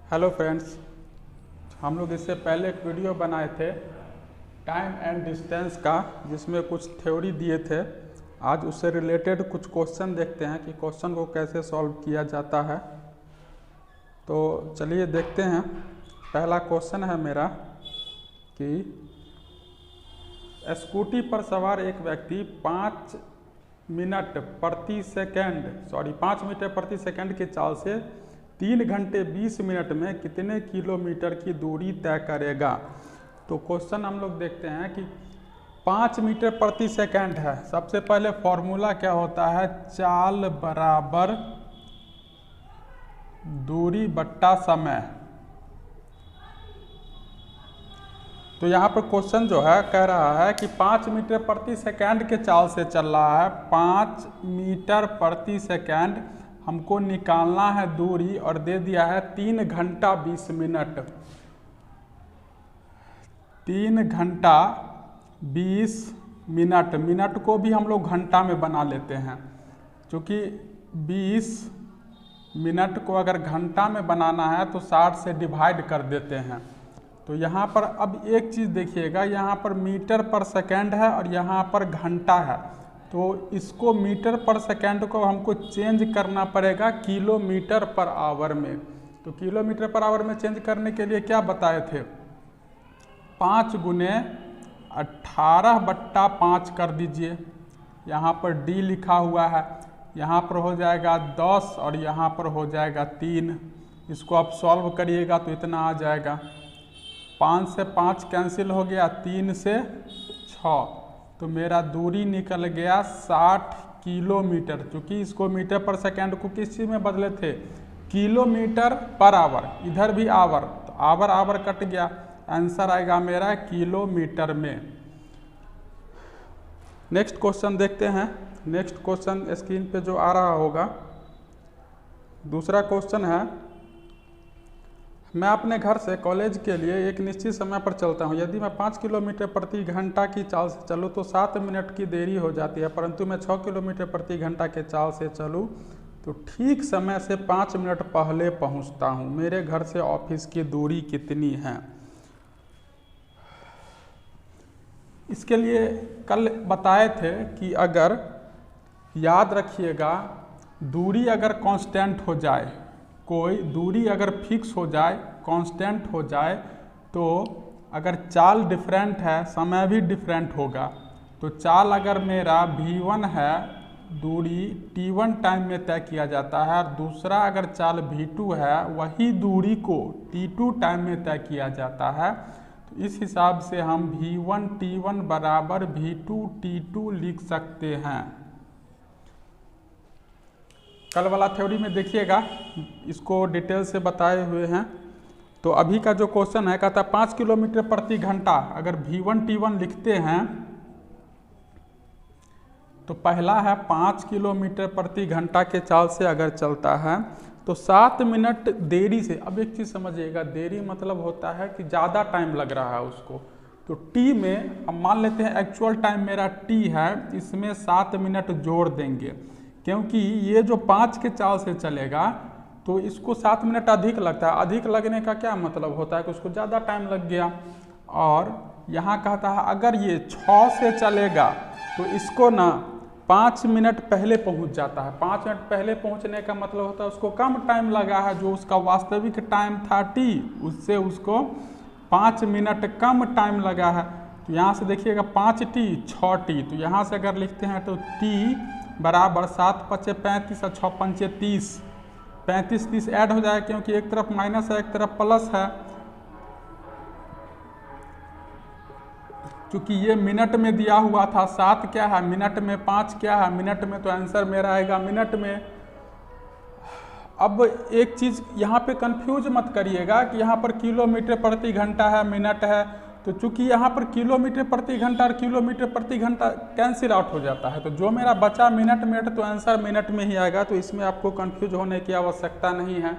Hello friends, हम लोग इससे पहले एक वीडियो बनाए थे टाइम एंड डिस्टेंस का, जिसमें कुछ थ्योरी दिए थे। आज उससे रिलेटेड कुछ क्वेश्चन देखते हैं कि क्वेश्चन को कैसे सॉल्व किया जाता है। तो चलिए देखते हैं। पहला क्वेश्चन है मेरा कि स्कूटी पर सवार एक व्यक्ति 5 मीटर प्रति सेकंड की चाल से 3 घंटे 20 मिनट में कितने किलोमीटर की दूरी तय करेगा। तो क्वेश्चन हम लोग देखते हैं कि 5 मीटर प्रति सेकंड है। सबसे पहले फॉर्मूला क्या होता है, चाल बराबर दूरी बट्टा समय। तो यहाँ पर क्वेश्चन जो है कह रहा है कि 5 मीटर प्रति सेकंड के चाल से चल रहा है। 5 मीटर प्रति सेकंड हमको निकालना है दूरी, और दे दिया है 3 घंटा 20 मिनट। 3 घंटा 20 मिनट, मिनट को भी हम लोग घंटा में बना लेते हैं, क्योंकि 20 मिनट को अगर घंटा में बनाना है तो 60 से डिवाइड कर देते हैं। तो यहाँ पर अब एक चीज़ देखिएगा, यहाँ पर मीटर पर सेकंड है और यहाँ पर घंटा है। तो इसको मीटर पर सेकंड को हमको चेंज करना पड़ेगा किलोमीटर पर आवर में। तो किलोमीटर पर आवर में चेंज करने के लिए क्या बताए थे, 5 गुने 18/5 कर दीजिए। यहाँ पर डी लिखा हुआ है, यहाँ पर हो जाएगा 10 और यहाँ पर हो जाएगा 3। इसको आप सॉल्व करिएगा तो इतना आ जाएगा। 5 से 5 कैंसिल हो गया, 3 से 6, तो मेरा दूरी निकल गया 60 किलोमीटर। क्योंकि इसको मीटर पर सेकंड को किस चीज़ में बदले थे, किलोमीटर पर आवर, इधर भी आवर, तो आवर आवर कट गया, आंसर आएगा मेरा किलोमीटर में। नेक्स्ट क्वेश्चन देखते हैं। नेक्स्ट क्वेश्चन स्क्रीन पे जो आ रहा होगा, दूसरा क्वेश्चन है, मैं अपने घर से कॉलेज के लिए एक निश्चित समय पर चलता हूं। यदि मैं 5 किलोमीटर प्रति घंटा की चाल से चलूं तो 7 मिनट की देरी हो जाती है, परंतु मैं 6 किलोमीटर प्रति घंटा के चाल से चलूं तो ठीक समय से 5 मिनट पहले पहुंचता हूं। मेरे घर से ऑफिस की दूरी कितनी है। इसके लिए कल बताए थे कि अगर याद रखिएगा, दूरी अगर कांस्टेंट हो जाए, कोई दूरी अगर फिक्स हो जाए, कांस्टेंट हो जाए, तो अगर चाल डिफरेंट है समय भी डिफरेंट होगा। तो चाल अगर मेरा v1 है, दूरी t1 टाइम में तय किया जाता है, और दूसरा अगर चाल v2 है, वही दूरी को t2 टाइम में तय किया जाता है। तो इस हिसाब से हम v1 t1 बराबर v2 t2 लिख सकते हैं। कल वाला थ्योरी में देखिएगा, इसको डिटेल से बताए हुए हैं। तो अभी का जो क्वेश्चन है, कहता है 5 किलोमीटर प्रति घंटा अगर v1 t1 लिखते हैं तो पहला है 5 किलोमीटर प्रति घंटा के चाल से अगर चलता है तो 7 मिनट देरी से। अब एक चीज़ समझिएगा, देरी मतलब होता है कि ज़्यादा टाइम लग रहा है उसको। तो t में हम मान लेते हैं एक्चुअल टाइम मेरा t है, इसमें 7 मिनट जोड़ देंगे, क्योंकि ये जो 5 के चाल से चलेगा तो इसको 7 मिनट अधिक लगता है। अधिक लगने का क्या मतलब होता है कि उसको ज़्यादा टाइम लग गया। और यहाँ कहता है अगर ये 6 से चलेगा तो इसको ना 5 मिनट पहले पहुँच जाता है। 5 मिनट पहले पहुँचने का मतलब होता है उसको कम टाइम लगा है, जो उसका वास्तविक टाइम था t, उससे उसको 5 मिनट कम टाइम लगा है। तो यहाँ से देखिएगा 5t 6t, तो यहाँ से अगर लिखते हैं तो t बराबर 7 × 5 = 35 और 6 × 5 = 30। 35 30 ऐड हो जाए, क्योंकि एक तरफ माइनस है एक तरफ प्लस है। क्योंकि ये मिनट में दिया हुआ था, 7 क्या है मिनट में, 5 क्या है मिनट में, तो आंसर मेरा आएगा मिनट में। अब एक चीज़ यहाँ पे कंफ्यूज मत करिएगा कि यहाँ पर किलोमीटर प्रति घंटा है मिनट है, तो चूंकि यहाँ पर किलोमीटर प्रति घंटा और किलोमीटर प्रति घंटा कैंसिल आउट हो जाता है, तो जो मेरा बचा मिनट, तो आंसर मिनट में ही आएगा। तो इसमें आपको कंफ्यूज होने की आवश्यकता नहीं है।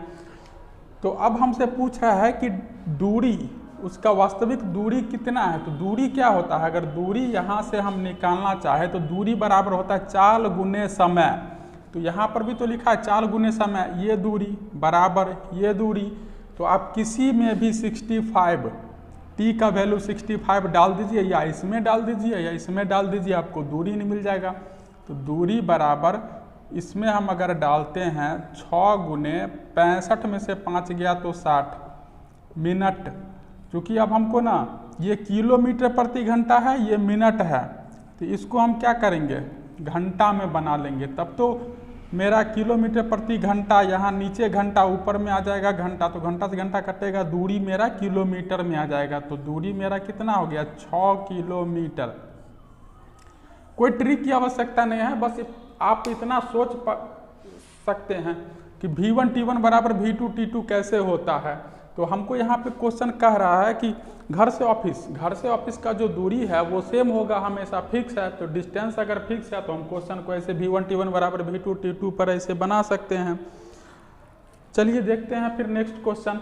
तो अब हमसे पूछा है कि दूरी, उसका वास्तविक दूरी कितना है। तो दूरी क्या होता है, अगर दूरी यहाँ से हम निकालना चाहे तो दूरी बराबर होता है चाल गुने समय। तो यहाँ पर भी तो लिखा है चाल गुने समय, ये दूरी बराबर ये दूरी। तो आप किसी में भी 65 टी का वैल्यू 65 डाल दीजिए, या इसमें डाल दीजिए या इसमें डाल दीजिए, आपको दूरी नहीं मिल जाएगा। तो दूरी बराबर इसमें हम अगर डालते हैं 6 गुने 65 में से 5 गया तो 60 मिनट। क्योंकि अब हमको ना ये किलोमीटर प्रति घंटा है, ये मिनट है, तो इसको हम क्या करेंगे घंटा में बना लेंगे। तब तो मेरा किलोमीटर प्रति घंटा, यहाँ नीचे घंटा ऊपर में आ जाएगा घंटा, तो घंटा से घंटा कटेगा, दूरी मेरा किलोमीटर में आ जाएगा। तो दूरी मेरा कितना हो गया 6 किलोमीटर। कोई ट्रिक की आवश्यकता नहीं है, बस आप इतना सोच सकते हैं कि V1 T1 बराबर V2 T2 कैसे होता है। तो हमको यहाँ पे क्वेश्चन कह रहा है कि घर से ऑफिस का जो दूरी है वो सेम होगा, हमेशा फिक्स है। तो डिस्टेंस अगर फिक्स है तो हम क्वेश्चन को ऐसे V1 T1 बराबर V2 T2 पर ऐसे बना सकते हैं। चलिए देखते हैं फिर नेक्स्ट क्वेश्चन।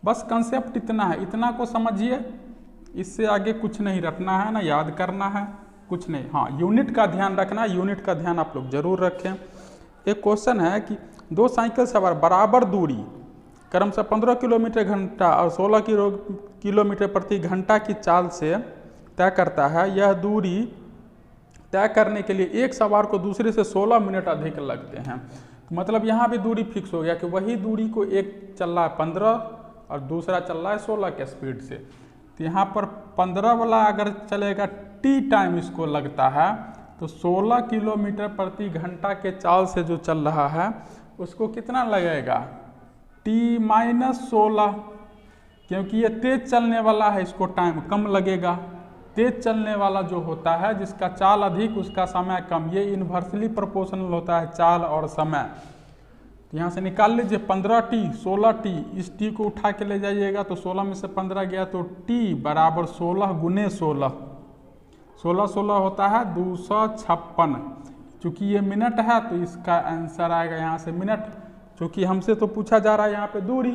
बस कंसेप्ट इतना है, इतना को समझिए, इससे आगे कुछ नहीं रटना है ना याद करना है, कुछ नहीं। हाँ, यूनिट का ध्यान रखना है, यूनिट का ध्यान आप लोग जरूर रखें। एक क्वेश्चन है कि 2 साइकिल सवार बराबर दूरी क्रमशः 15 किलोमीटर घंटा और 16 किलोमीटर प्रति घंटा की चाल से तय करता है। यह दूरी तय करने के लिए एक सवार को दूसरे से 16 मिनट अधिक लगते हैं। मतलब यहाँ भी दूरी फिक्स हो गया कि वही दूरी को एक चल रहा है 15 और दूसरा चल रहा है 16 के स्पीड से। तो यहाँ पर 15 वाला अगर चलेगा टी टाइम इसको लगता है, तो 16 किलोमीटर प्रति घंटा के चाल से जो चल रहा है उसको कितना लगेगा T-16, क्योंकि ये तेज चलने वाला है, इसको टाइम कम लगेगा। तेज चलने वाला जो होता है जिसका चाल अधिक उसका समय कम, ये इन्वर्सली प्रोपोर्शनल होता है चाल और समय। तो यहाँ से निकाल लीजिए 15T 16T, इस T को उठा के ले जाइएगा तो 16 में से 15 गया तो T बराबर 16 गुने 16, 16 होता है 256। चूँकि ये मिनट है तो इसका आंसर आएगा यहाँ से मिनट। क्योंकि हमसे तो पूछा जा रहा है यहाँ पे दूरी,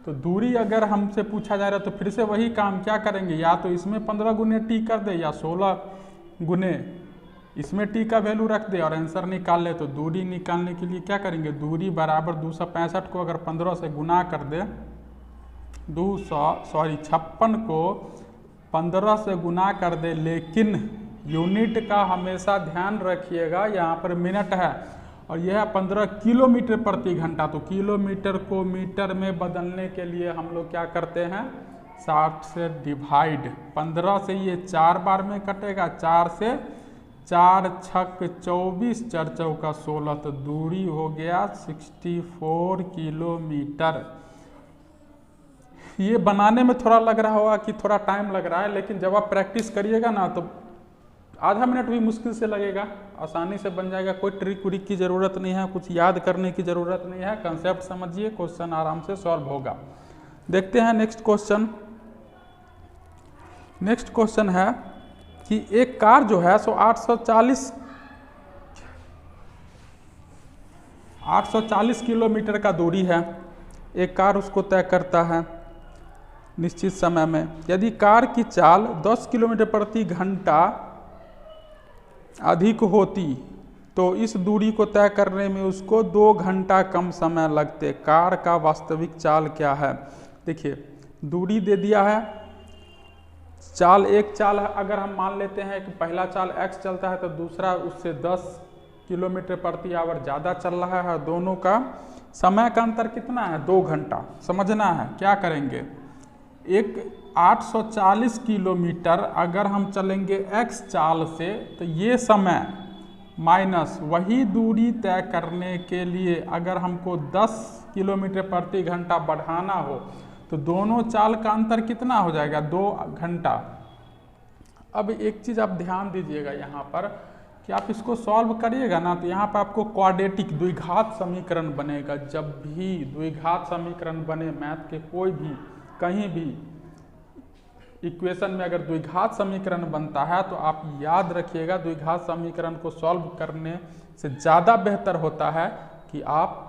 तो दूरी अगर हमसे पूछा जा रहा है तो फिर से वही काम क्या करेंगे, या तो इसमें 15 गुने टी कर दे या 16 गुने इसमें टी का वैल्यू रख दे और आंसर निकाल ले। तो दूरी निकालने के लिए क्या करेंगे, दूरी बराबर 265 को अगर 15 से गुना कर दे, 56 को 15 से गुना कर दे, लेकिन यूनिट का हमेशा ध्यान रखिएगा, यहाँ पर मिनट है और यह है 15 किलोमीटर प्रति घंटा। तो किलोमीटर को मीटर में बदलने के लिए हम लोग क्या करते हैं 60 से डिवाइड, 15 से ये 4 बार में कटेगा, 4 से 4 छक 24, 4 चौका 16, तो दूरी हो गया 64 किलोमीटर। ये बनाने में थोड़ा लग रहा होगा कि थोड़ा टाइम लग रहा है, लेकिन जब आप प्रैक्टिस करिएगा ना तो आधा मिनट भी मुश्किल से लगेगा, आसानी से बन जाएगा। कोई ट्रिक व्रिक की ज़रूरत नहीं है, कुछ याद करने की ज़रूरत नहीं है, कंसेप्ट समझिए, क्वेश्चन आराम से सॉल्व होगा। देखते हैं नेक्स्ट क्वेश्चन। नेक्स्ट क्वेश्चन है कि एक कार जो है सो 840 किलोमीटर का दूरी है, एक कार उसको तय करता है निश्चित समय में। यदि कार की चाल 10 किलोमीटर प्रति घंटा अधिक होती तो इस दूरी को तय करने में उसको 2 घंटा कम समय लगते। कार का वास्तविक चाल क्या है। देखिए दूरी दे दिया है, चाल एक चाल है, अगर हम मान लेते हैं कि पहला चाल x चलता है तो दूसरा उससे 10 किलोमीटर प्रति आवर ज़्यादा चल रहा है, दोनों का समय का अंतर कितना है 2 घंटा। समझना है क्या करेंगे, एक 840 किलोमीटर अगर हम चलेंगे x चाल से तो ये समय माइनस वही दूरी तय करने के लिए अगर हमको 10 किलोमीटर प्रति घंटा बढ़ाना हो तो दोनों चाल का अंतर कितना हो जाएगा 2 घंटा। अब एक चीज़ आप ध्यान दीजिएगा यहाँ पर कि आप इसको सॉल्व करिएगा ना तो यहाँ पर आपको क्वाड्रेटिक द्विघात समीकरण बनेगा। जब भी द्विघात समीकरण बने मैथ के कोई भी कहीं भी इक्वेशन में अगर द्विघात समीकरण बनता है तो आप याद रखिएगा द्विघात समीकरण को सॉल्व करने से ज़्यादा बेहतर होता है कि आप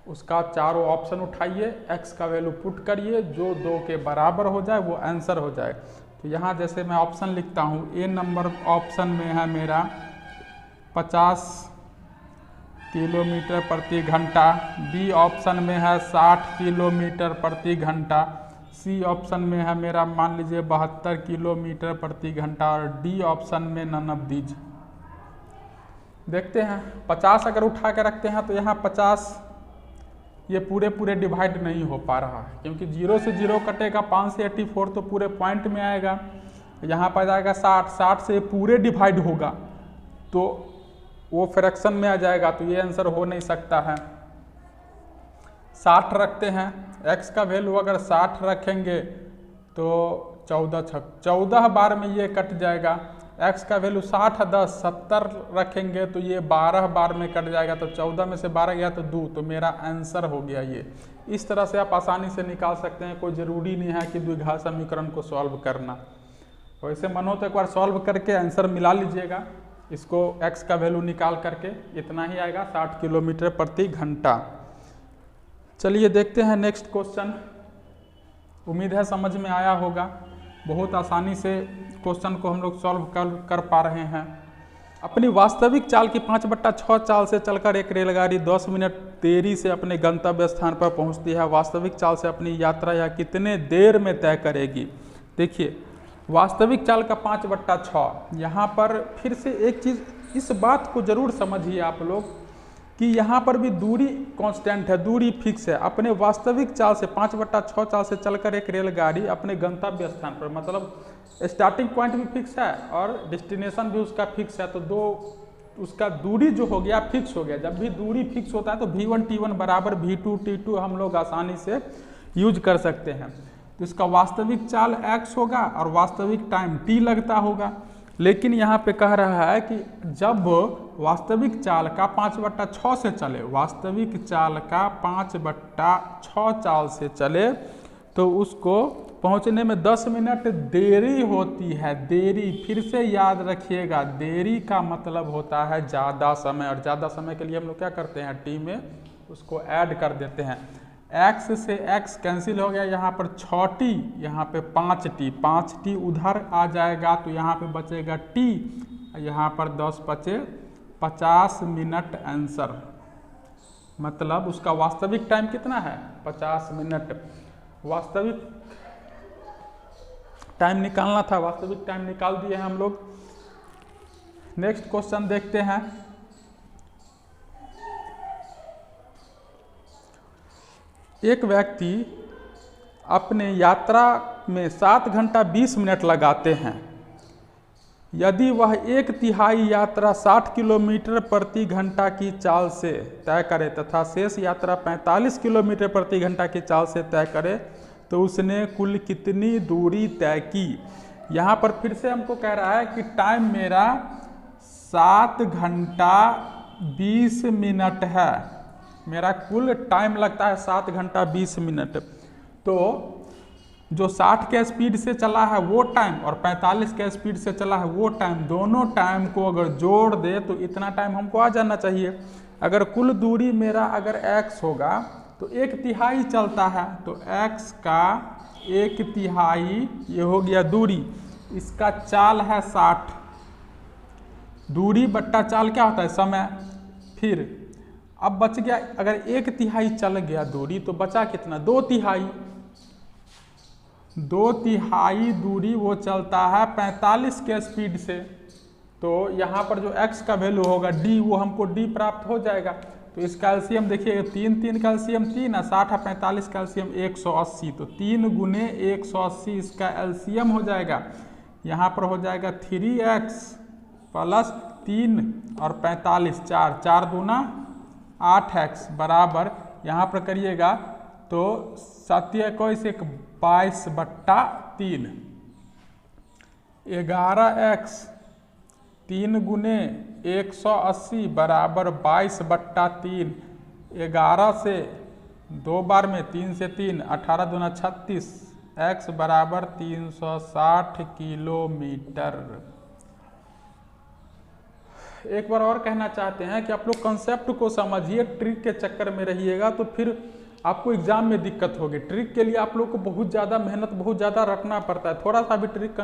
उसका चारों ऑप्शन उठाइए, x का वैल्यू पुट करिए, जो 2 के बराबर हो जाए वो आंसर हो जाए। तो यहाँ जैसे मैं ऑप्शन लिखता हूँ, ए नंबर ऑप्शन में है मेरा 50 किलोमीटर प्रति घंटा, बी ऑप्शन में है 60 किलोमीटर प्रति घंटा, सी ऑप्शन में है मेरा मान लीजिए 72 किलोमीटर प्रति घंटा और डी ऑप्शन में नन ऑफ दीज। देखते हैं 50 अगर उठा के रखते हैं तो यहाँ 50 ये पूरे डिवाइड नहीं हो पा रहा है, क्योंकि 0 से 0 कटेगा, 5 से 84 तो पूरे पॉइंट में आएगा, यहाँ पर जाएगा 60, 60 से पूरे डिवाइड होगा तो वो फ्रैक्शन में आ जाएगा, तो ये आंसर हो नहीं सकता है। 60 रखते हैं, x का वैल्यू अगर 60 रखेंगे तो 14 बार में ये कट जाएगा, x का वैल्यू 60 10 70 रखेंगे तो ये 12 बार में कट जाएगा, तो 14 में से 12 गया तो 2, तो मेरा आंसर हो गया ये। इस तरह से आप आसानी से निकाल सकते हैं, कोई ज़रूरी नहीं है कि द्विघात समीकरण को सॉल्व करना। वैसे मन हो तो एक बार सॉल्व करके आंसर मिला लीजिएगा, इसको x का वैल्यू निकाल करके इतना ही आएगा 60 किलोमीटर प्रति घंटा। चलिए देखते हैं नेक्स्ट क्वेश्चन, उम्मीद है समझ में आया होगा। बहुत आसानी से क्वेश्चन को हम लोग सॉल्व कर पा रहे हैं। अपनी वास्तविक चाल की 5/6 चाल से चलकर एक रेलगाड़ी 10 मिनट देरी से अपने गंतव्य स्थान पर पहुंचती है। वास्तविक चाल से अपनी यात्रा यह कितने देर में तय करेगी। देखिए वास्तविक चाल का 5/6, यहाँ पर फिर से एक चीज़ इस बात को जरूर समझिए आप लोग कि यहाँ पर भी दूरी कांस्टेंट है, दूरी फिक्स है। अपने वास्तविक चाल से 5/6 चाल से चलकर एक रेलगाड़ी अपने गंतव्य स्थान पर, मतलब स्टार्टिंग पॉइंट भी फिक्स है और डेस्टिनेशन भी उसका फिक्स है, तो दो उसका दूरी जो हो गया फिक्स हो गया। जब भी दूरी फिक्स होता है तो v1 t1 बराबर v2 t2 हम लोग आसानी से यूज कर सकते हैं। तो इसका वास्तविक चाल x होगा और वास्तविक टाइम t लगता होगा। लेकिन यहाँ पे कह रहा है कि जब वास्तविक चाल का 5/6 से चले, वास्तविक चाल का 5/6 चाल से चले तो उसको पहुँचने में 10 मिनट देरी होती है। देरी फिर से याद रखिएगा, देरी का मतलब होता है ज़्यादा समय, और ज़्यादा समय के लिए हम लोग क्या करते हैं टी में उसको ऐड कर देते हैं। x से x कैंसिल हो गया, यहाँ पर 6t, यहाँ पे 5t, 5t उधर आ जाएगा तो यहाँ पे बचेगा t, यहाँ पर 10 बचे 50 मिनट आंसर। मतलब उसका वास्तविक टाइम कितना है 50 मिनट। वास्तविक टाइम निकालना था, वास्तविक टाइम निकाल दिए हैं हम लोग। नेक्स्ट क्वेश्चन देखते हैं। एक व्यक्ति अपने यात्रा में 7 घंटा 20 मिनट लगाते हैं। यदि वह 1/3 यात्रा 60 किलोमीटर प्रति घंटा की चाल से तय करे तथा शेष यात्रा 45 किलोमीटर प्रति घंटा की चाल से तय करे तो उसने कुल कितनी दूरी तय की। यहाँ पर फिर से हमको कह रहा है कि टाइम मेरा 7 घंटा 20 मिनट है, मेरा कुल टाइम लगता है 7 घंटा 20 मिनट। तो जो 60 के स्पीड से चला है वो टाइम और 45 के स्पीड से चला है वो टाइम, दोनों टाइम को अगर जोड़ दे तो इतना टाइम हमको आ जाना चाहिए। अगर कुल दूरी मेरा अगर x होगा तो 1/3 चलता है, तो x का 1/3 ये हो गया दूरी, इसका चाल है 60, दूरी बट्टा चाल क्या होता है समय। फिर अब बच गया, अगर 1/3 चल गया दूरी तो बचा कितना 2/3, 2/3 दूरी वो चलता है 45 के स्पीड से। तो यहाँ पर जो x का वैल्यू होगा d, वो हमको d प्राप्त हो जाएगा। तो इसका एलसीएम देखिए 3 का एलसीएम 3 है, 60 है 45 का एलसीएम 180, तो 3 गुने 180 इसका एलसीएम हो जाएगा। यहाँ पर हो जाएगा 3x प्लस 3 और 45 4 दूना 8x बराबर, यहाँ पर करिएगा तो 7×1 22/3, 11x 3 गुने 180 बराबर 22/3, 11 से 2 बार में 3 से 3 18 दूना 36, x बराबर 360 किलोमीटर। एक बार और कहना चाहते हैं कि आप लोग कंसेप्ट को समझिए, ट्रिक के चक्कर में रहिएगा तो फिर आपको एग्जाम में दिक्कत होगी। ट्रिक के लिए आप लोग को बहुत ज़्यादा मेहनत, बहुत ज़्यादा रटना पड़ता है। थोड़ा सा भी ट्रिक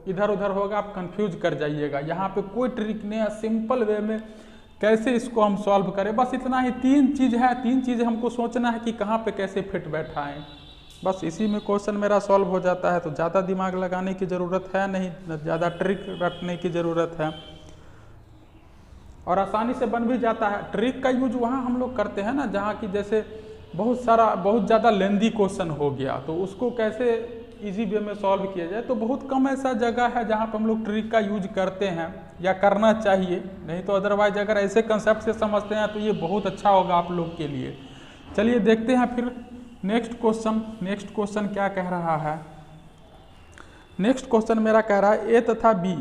इधर उधर होगा आप कंफ्यूज कर जाइएगा। यहाँ पे कोई ट्रिक नहीं है, सिंपल वे में कैसे इसको हम सॉल्व करें, बस इतना ही। 3 चीज़ है, 3 चीज़ें हमको सोचना है कि कहाँ पे कैसे फिट बैठाएं, बस इसी में क्वेश्चन मेरा सॉल्व हो जाता है। तो ज़्यादा दिमाग लगाने की ज़रूरत है नहीं, ज़्यादा ट्रिक रटने की ज़रूरत है, और आसानी से बन भी जाता है। ट्रिक का यूज वहाँ हम लोग करते हैं ना जहाँ की जैसे बहुत ज़्यादा लेंदी क्वेश्चन हो गया, तो उसको कैसे इजी वे में सॉल्व किया जाए। तो बहुत कम ऐसा जगह है जहाँ पर हम लोग ट्रिक का यूज करते हैं या करना चाहिए, नहीं तो अदरवाइज अगर ऐसे कंसेप्ट से समझते हैं तो ये बहुत अच्छा होगा आप लोग के लिए। चलिए देखते हैं फिर नेक्स्ट क्वेश्चन क्या कह रहा है। नेक्स्ट क्वेश्चन मेरा कह रहा है ए तथा बी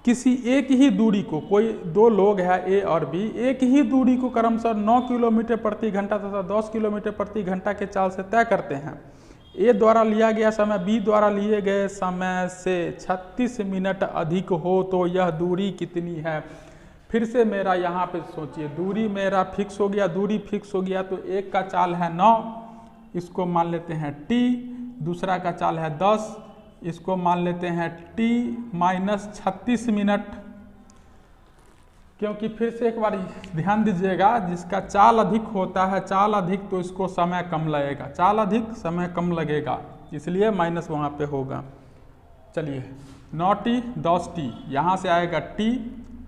किसी एक ही दूरी को, कोई 2 लोग हैं ए और बी, एक ही दूरी को क्रमशः 9 किलोमीटर प्रति घंटा तथा 10 किलोमीटर प्रति घंटा के चाल से तय करते हैं। ए द्वारा लिया गया समय बी द्वारा लिए गए समय से 36 मिनट अधिक हो तो यह दूरी कितनी है। फिर से मेरा यहाँ पे सोचिए, दूरी मेरा फिक्स हो गया, दूरी फिक्स हो गया तो एक का चाल है 9, इसको मान लेते हैं t, दूसरा का चाल है 10, इसको मान लेते हैं t माइनस 36 मिनट। क्योंकि फिर से एक बार ध्यान दीजिएगा, जिसका चाल अधिक होता है, चाल अधिक तो इसको समय कम लगेगा, चाल अधिक समय कम लगेगा, इसलिए माइनस वहाँ पे होगा। चलिए 9t 10t, यहाँ से आएगा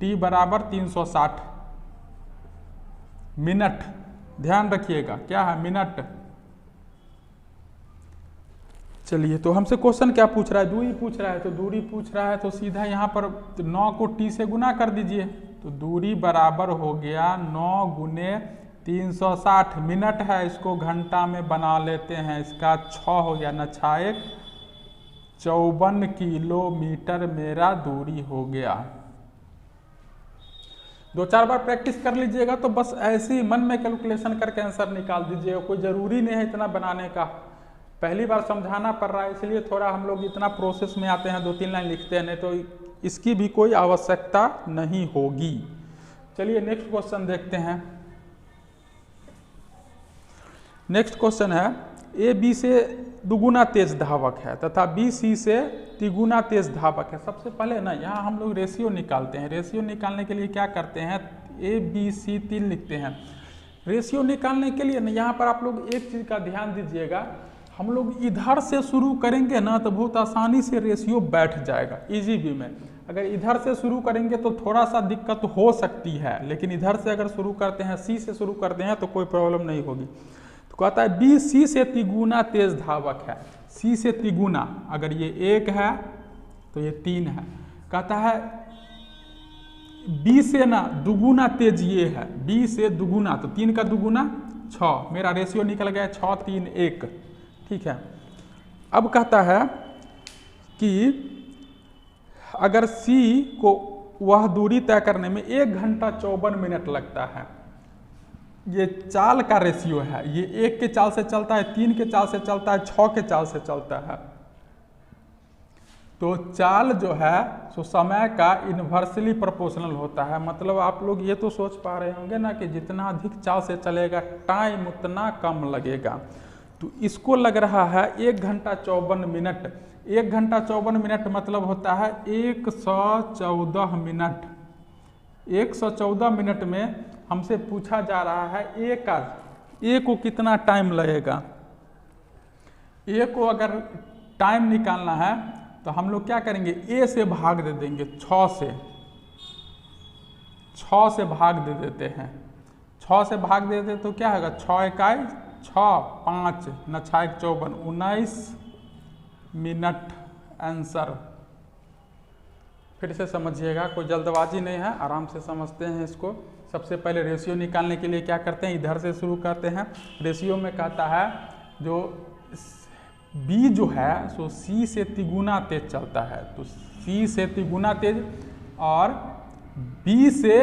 t बराबर 360 मिनट, ध्यान रखिएगा क्या है मिनट। चलिए तो हमसे क्वेश्चन क्या पूछ रहा है, दूरी पूछ रहा है, तो दूरी पूछ रहा है तो सीधा यहाँ पर 9 को t से गुना कर दीजिए, तो दूरी बराबर हो गया 9 गुने 360 मिनट है, इसको घंटा में बना लेते हैं, इसका 6 हो गया, न 6 1 54 किलोमीटर मेरा दूरी हो गया। 2-4 बार प्रैक्टिस कर लीजिएगा तो बस ऐसे ही मन में कैलकुलेशन करके आंसर निकाल दीजिएगा, कोई ज़रूरी नहीं है इतना बनाने का। पहली बार समझाना पड़ रहा है इसलिए थोड़ा हम लोग इतना प्रोसेस में आते हैं, 2-3 लाइन लिखते हैं, नहीं तो इसकी भी कोई आवश्यकता नहीं होगी। चलिए नेक्स्ट क्वेश्चन देखते हैं। नेक्स्ट क्वेश्चन है ए बी से दुगुना तेज धावक है तथा बी सी से तिगुना तेज धावक है। सबसे पहले ना यहाँ हम लोग रेशियो निकालते हैं। रेशियो निकालने के लिए क्या करते हैं, ए बी सी 3 लिखते हैं। रेशियो निकालने के लिए ना यहाँ पर आप लोग एक चीज़ का ध्यान दीजिएगा, हम लोग इधर से शुरू करेंगे ना तो बहुत आसानी से रेशियो बैठ जाएगा इजी वे में। अगर इधर से शुरू करेंगे तो थोड़ा सा दिक्कत हो सकती है, लेकिन इधर से अगर शुरू करते हैं, सी से शुरू करते हैं तो कोई प्रॉब्लम नहीं होगी। तो कहता है बी सी से तिगुना तेज धावक है। सी से तिगुना, अगर ये 1 है तो ये 3 है। कहता है बी से ना दुगुना तेज ये है, बी से दुगुना, तो 3 का दुगुना 6, मेरा रेशियो निकल गया 6 3 1, ठीक है। अब कहता है कि अगर C को वह दूरी तय करने में 1 घंटा 54 मिनट लगता है, ये चाल का रेशियो है, ये 1 के चाल से चलता है, 3 के चाल से चलता है, 6 के चाल से चलता है, तो चाल जो है सो समय का इन्वर्सली प्रोपोर्शनल होता है। मतलब आप लोग ये तो सोच पा रहे होंगे ना कि जितना अधिक चाल से चलेगा टाइम उतना कम लगेगा। तो इसको लग रहा है 1 घंटा 54 मिनट। 1 घंटा 54 मिनट मतलब होता है 114 मिनट। 114 मिनट में हमसे पूछा जा रहा है ए को कितना टाइम लगेगा। ए को अगर टाइम निकालना है तो हम लोग क्या करेंगे, ए से भाग दे देंगे 6 से भाग दे देते हैं। 6 से भाग दे देते तो क्या होगा, 6 इकाई 6 5 न 6 1 54, 19 मिनट आंसर। फिर से समझिएगा, कोई जल्दबाजी नहीं है, आराम से समझते हैं इसको। सबसे पहले रेशियो निकालने के लिए क्या करते हैं, इधर से शुरू करते हैं। रेशियो में कहता है जो बी जो है सो सी से तिगुना तेज चलता है, तो सी से तिगुना तेज और बी से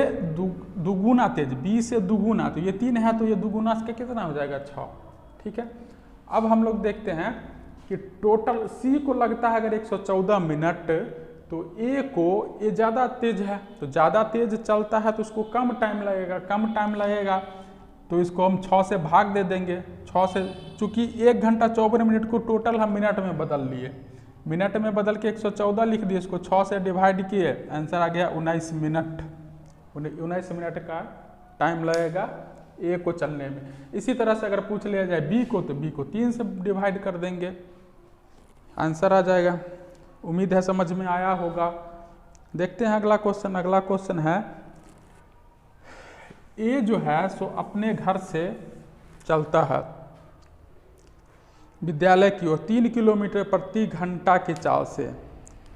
दुगुना तेज, बी से दुगुना, तो ये 3 है तो ये दुगुना से कितना हो जाएगा 6, ठीक है। अब हम लोग देखते हैं कि टोटल सी को लगता है अगर 114 मिनट, तो ए को ये ज़्यादा तेज है, तो ज़्यादा तेज चलता है तो उसको कम टाइम लगेगा, तो इसको हम 6 से भाग दे देंगे। 6 से, चूँकि 1 घंटा 54 मिनट को टोटल हम मिनट में बदल लिए, मिनट में बदल के 114 लिख दिए, इसको 6 से डिवाइड किए, आंसर आ गया 19 मिनट। 19 मिनट का टाइम लगेगा ए को चलने में। इसी तरह से अगर पूछ लिया जाए बी को, तो बी को 3 से डिवाइड कर देंगे, आंसर आ जाएगा। उम्मीद है समझ में आया होगा। देखते हैं अगला क्वेश्चन। अगला क्वेश्चन है, ए जो है सो अपने घर से चलता है विद्यालय की ओर 3 किलोमीटर प्रति घंटा की चाल से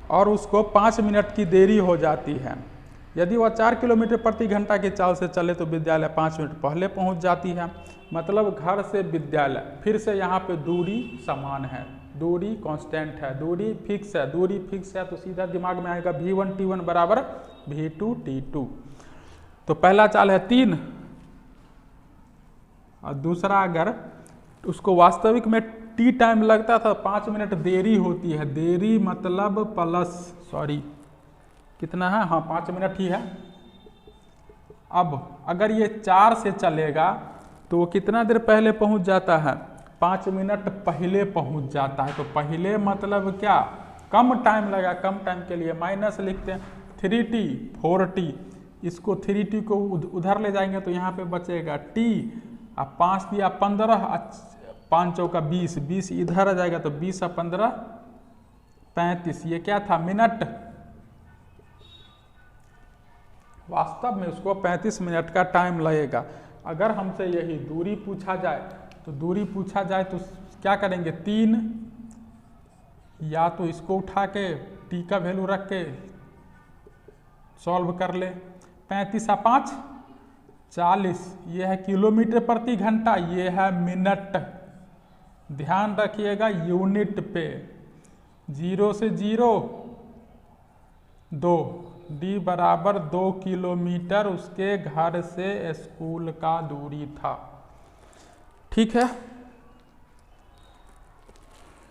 और उसको 5 मिनट की देरी हो जाती है। यदि वह 4 किलोमीटर प्रति घंटा की चाल से चले तो विद्यालय 5 मिनट पहले पहुंच जाती है। मतलब घर से विद्यालय, फिर से यहाँ पे दूरी समान है, दूरी कांस्टेंट है, दूरी फिक्स है। दूरी फिक्स है तो सीधा दिमाग में आएगा v1 t1 बराबर v2 t2। तो पहला चाल है 3 और दूसरा अगर उसको वास्तविक में टी टाइम लगता था, 5 मिनट देरी होती है। देरी मतलब प्लस, सॉरी कितना है, हाँ 5 मिनट ही है। अब अगर ये 4 से चलेगा तो वो कितना देर पहले पहुंच जाता है, 5 मिनट पहले पहुंच जाता है। तो पहले मतलब क्या, कम टाइम लगा, कम टाइम के लिए माइनस लिखते हैं 3t 4t। इसको 3t को उधर ले जाएंगे तो यहाँ पे बचेगा t, अब 5 दिया 15, 5 चौका 20, 20 इधर आ जाएगा तो 20 और 15 35। ये क्या था, मिनट। वास्तव में उसको 35 मिनट का टाइम लगेगा। अगर हमसे यही दूरी पूछा जाए तो क्या करेंगे, 3 या तो इसको उठा के t का वैल्यू रख के सॉल्व कर ले। 35 और 5 40, ये है किलोमीटर प्रति घंटा, ये है मिनट। ध्यान रखिएगा यूनिट पे, 0 से 0 2, d बराबर 2 किलोमीटर उसके घर से स्कूल का दूरी था। ठीक है,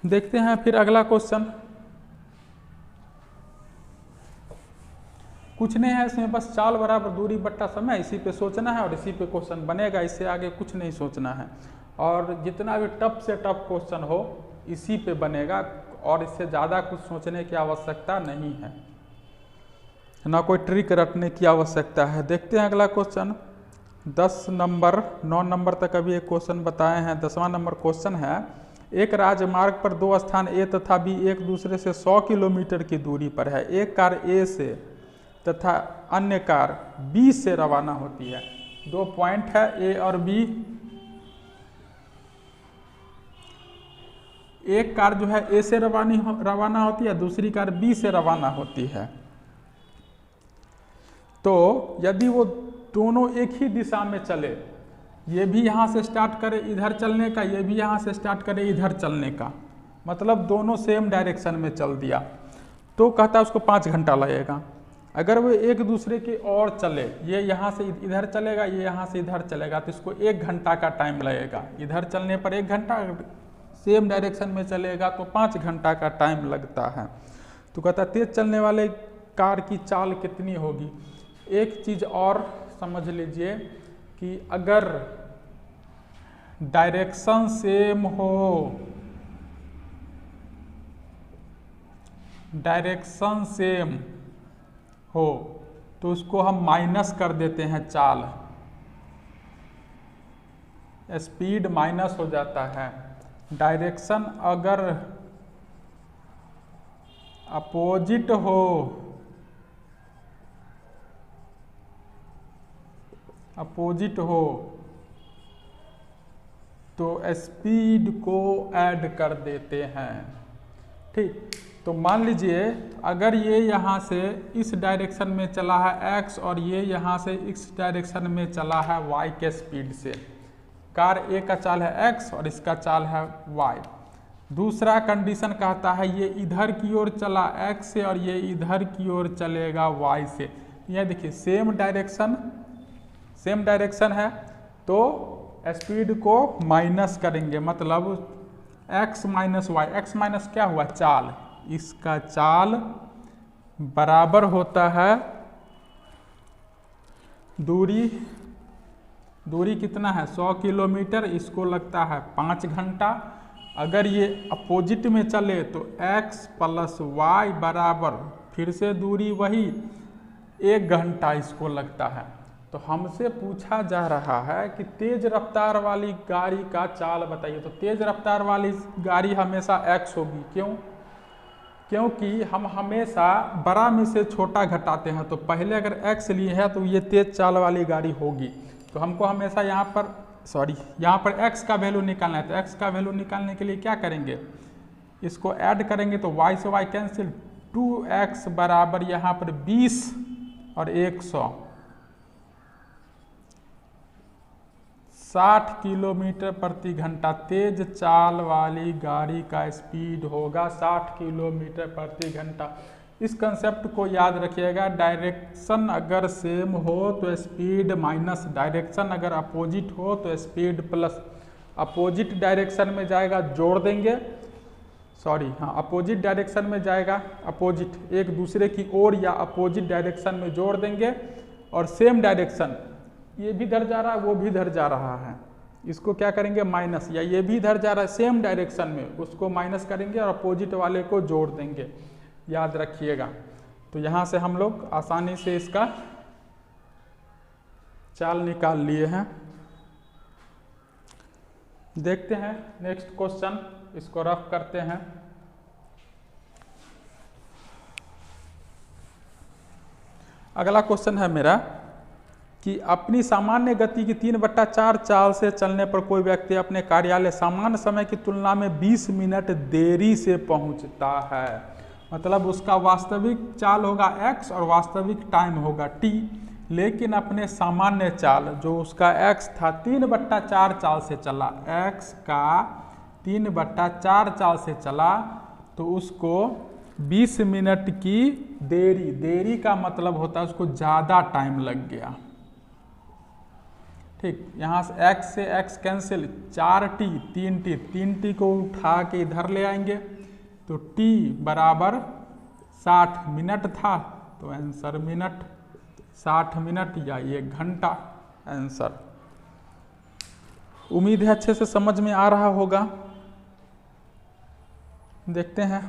देखते हैं फिर अगला क्वेश्चन। कुछ नहीं है इसमें, बस चाल बराबर दूरी बट्टा समय, इसी पे सोचना है और इसी पे क्वेश्चन बनेगा। इससे आगे कुछ नहीं सोचना है और जितना भी टफ से टफ क्वेश्चन हो इसी पे बनेगा और इससे ज़्यादा कुछ सोचने की आवश्यकता नहीं है, ना कोई ट्रिक रटने की आवश्यकता है। देखते हैं अगला क्वेश्चन। 10 नंबर 9 नंबर तक अभी एक क्वेश्चन बताए हैं। 10वां नंबर क्वेश्चन है, एक राजमार्ग पर 2 स्थान ए तथा बी एक दूसरे से 100 किलोमीटर की दूरी पर है। एक कार ए से तथा अन्य कार बी से रवाना होती है। 2 पॉइंट है ए और बी। एक कार जो है ए से रवाना होती है, दूसरी कार बी से रवाना होती है। तो यदि वो दोनों एक ही दिशा में चले, ये भी यहाँ से स्टार्ट करे इधर चलने का, ये भी यहाँ से स्टार्ट करे इधर चलने का, मतलब दोनों सेम डायरेक्शन में चल दिया, तो कहता है उसको 5 घंटा लगेगा। अगर वो एक दूसरे की ओर चले, ये यहाँ से इधर चलेगा, ये यहाँ से इधर चलेगा, तो इसको 1 घंटा का टाइम लगेगा। इधर चलने पर 1 घंटा, सेम डायरेक्शन में चलेगा तो 5 घंटा का टाइम लगता है। तो कहता है तेज चलने वाले कार की चाल कितनी होगी। एक चीज़ और समझ लीजिए कि अगर डायरेक्शन सेम हो, डायरेक्शन सेम हो तो उसको हम माइनस कर देते हैं चाल, स्पीड माइनस हो जाता है। डायरेक्शन अगर अपोजिट हो, अपोजिट हो तो स्पीड को ऐड कर देते हैं। ठीक, तो मान लीजिए अगर ये यहाँ से इस डायरेक्शन में चला है x और ये यहाँ से इस डायरेक्शन में चला है y के स्पीड से। कार A का चाल है x और इसका चाल है y। दूसरा कंडीशन कहता है ये इधर की ओर चला x से और ये इधर की ओर चलेगा y से। यह देखिए सेम डायरेक्शन है तो स्पीड को माइनस करेंगे, मतलब x minus y. x minus क्या हुआ, चाल। इसका चाल बराबर होता है दूरी कितना है 100 किलोमीटर, इसको लगता है 5 घंटा। अगर ये अपोजिट में चले तो x प्लस वाई बराबर, फिर से दूरी वही 1 घंटा इसको लगता है। तो हमसे पूछा जा रहा है कि तेज रफ्तार वाली गाड़ी का चाल बताइए। तो तेज रफ्तार वाली गाड़ी हमेशा x होगी। क्यों? क्योंकि हम हमेशा बड़ा में से छोटा घटाते हैं। तो पहले अगर x लिए है तो ये तेज चाल वाली गाड़ी होगी। तो हमको हमेशा यहाँ पर x का वैल्यू निकालना है। तो x का वैल्यू निकालने के लिए क्या करेंगे, इसको ऐड करेंगे तो y से y कैंसिल, 2x बराबर यहाँ पर 20 और 100, 60 किलोमीटर प्रति घंटा तेज चाल वाली गाड़ी का स्पीड होगा 60 किलोमीटर प्रति घंटा। इस कंसेप्ट को याद रखिएगा। डायरेक्शन अगर सेम हो तो स्पीड माइनस, डायरेक्शन अगर अपोजिट हो तो स्पीड प्लस। अपोजिट डायरेक्शन में जाएगा जोड़ देंगे, अपोजिट डायरेक्शन में जाएगा, अपोजिट एक दूसरे की ओर या अपोजिट डायरेक्शन में जोड़ देंगे। और सेम डायरेक्शन, ये भी इधर जा रहा है वो भी इधर जा रहा है, इसको क्या करेंगे माइनस, या ये भी इधर जा रहा है सेम डायरेक्शन में, उसको माइनस करेंगे और अपोजिट वाले को जोड़ देंगे। याद रखिएगा। तो यहाँ से हम लोग आसानी से इसका चाल निकाल लिए हैं। देखते हैं नेक्स्ट क्वेश्चन, इसको रफ करते हैं। अगला क्वेश्चन है मेरा कि अपनी सामान्य गति की 3/4 चाल से चलने पर कोई व्यक्ति अपने कार्यालय सामान्य समय की तुलना में 20 मिनट देरी से पहुंचता है। मतलब उसका वास्तविक चाल होगा x और वास्तविक टाइम होगा t, लेकिन अपने सामान्य चाल जो उसका x था 3/4 चाल से चला, x का 3/4 चाल से चला, तो उसको 20 मिनट की देरी का मतलब होता है उसको ज़्यादा टाइम लग गया। ठीक, यहाँ से x कैंसिल, 4t 3t को उठा के इधर ले आएंगे तो t बराबर 60 मिनट था, तो आंसर मिनट, 60 मिनट या 1 घंटा आंसर। उम्मीद है अच्छे से समझ में आ रहा होगा। देखते हैं